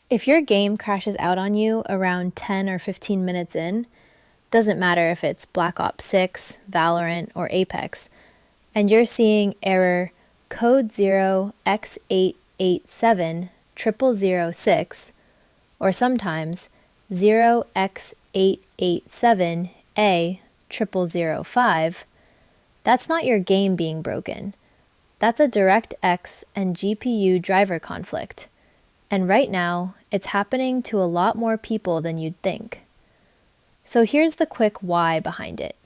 If your game crashes out on you around 10 or 15 minutes in, doesn't matter if it's Black Ops 6, Valorant, or Apex, and you're seeing error code 0x887A0006, or sometimes 0x887A0005, that's not your game being broken. That's a DirectX and GPU driver conflict. And right now, it's happening to a lot more people than you'd think. So here's the quick why behind it.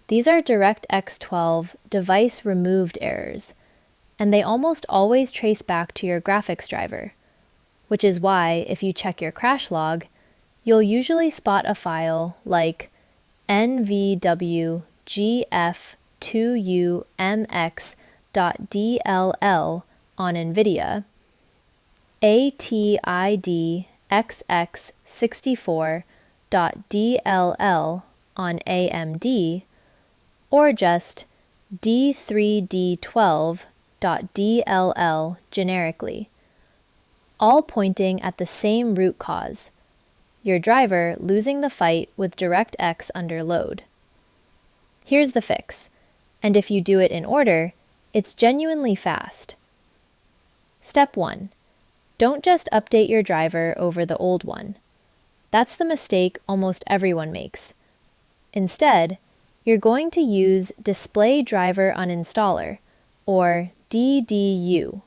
These are DirectX 12 device removed errors, and they almost always trace back to your graphics driver, which is why, if you check your crash log, you'll usually spot a file like nvwgf2umx.dll on Nvidia, atidxx64.dll on AMD, or just d3d12.dll generically, all pointing at the same root cause, your driver losing the fight with DirectX under load. Here's the fix, and if you do it in order, it's genuinely fast. Step 1. Don't just update your driver over the old one. That's the mistake almost everyone makes. Instead, you're going to use Display Driver Uninstaller, or DDU.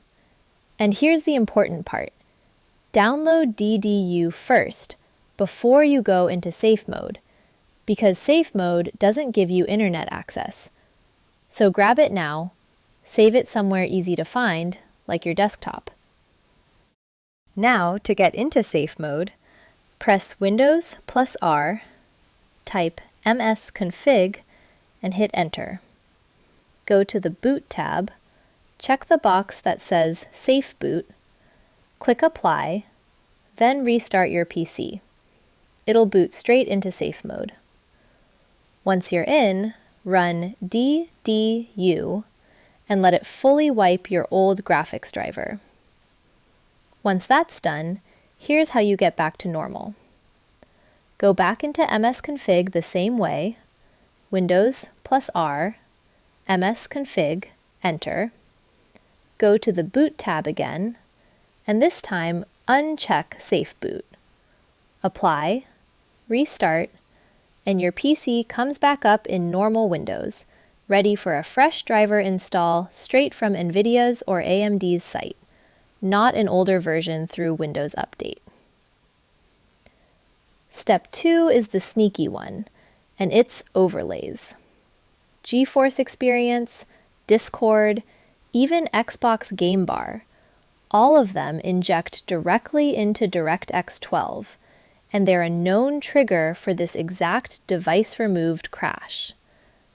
And here's the important part. Download DDU first, before you go into safe mode, because safe mode doesn't give you internet access. So grab it now, save it somewhere easy to find, like your desktop. Now, to get into safe mode, press Windows plus R, type msconfig, and hit Enter. Go to the Boot tab, check the box that says Safe Boot, click Apply, then restart your PC. It'll boot straight into safe mode. Once you're in, run DDU and let it fully wipe your old graphics driver. Once that's done, here's how you get back to normal. Go back into msconfig the same way, Windows plus R, msconfig, Enter. Go to the Boot tab again, and this time uncheck Safe Boot. Apply, restart, and your PC comes back up in normal Windows, ready for a fresh driver install straight from Nvidia's or AMD's site, not an older version through Windows Update. Step 2 is the sneaky one, and it's overlays. GeForce Experience, Discord, even Xbox Game Bar, all of them inject directly into DirectX 12, and they're a known trigger for this exact device-removed crash.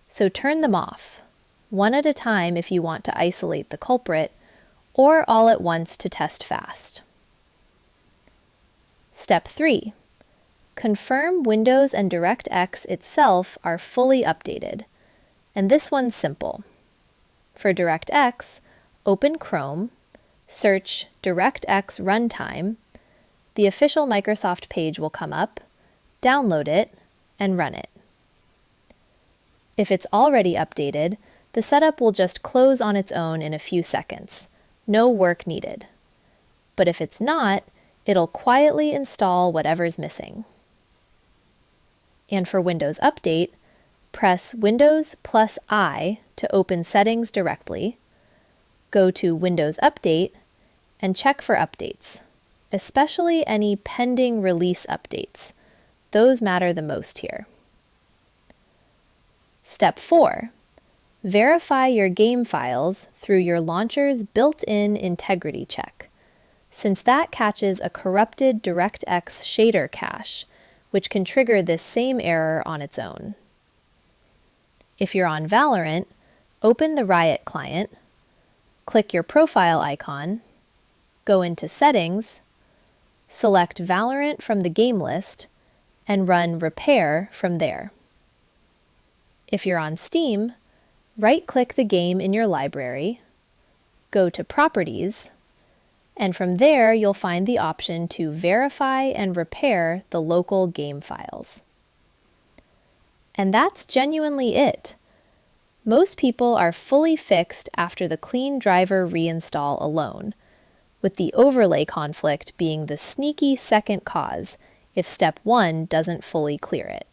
So turn them off, one at a time if you want to isolate the culprit, or all at once to test fast. Step 3. Confirm Windows and DirectX itself are fully updated, and this one's simple. For DirectX, open Chrome, search DirectX Runtime, the official Microsoft page will come up, download it, and run it. If it's already updated, the setup will just close on its own in a few seconds. No work needed. But if it's not, it'll quietly install whatever's missing. And for Windows Update, press Windows plus I to open Settings directly, go to Windows Update, and check for updates, especially any pending release updates. Those matter the most here. Step 4. Verify your game files through your launcher's built-in integrity check, since that catches a corrupted DirectX shader cache, which can trigger this same error on its own. If you're on Valorant, open the Riot Client, click your profile icon, go into Settings, select Valorant from the game list, and run Repair from there. If you're on Steam, right-click the game in your library, go to Properties, And from there, you'll find the option to verify and repair the local game files. And that's genuinely it. Most people are fully fixed after the clean driver reinstall alone, with the overlay conflict being the sneaky second cause if step 1 doesn't fully clear it.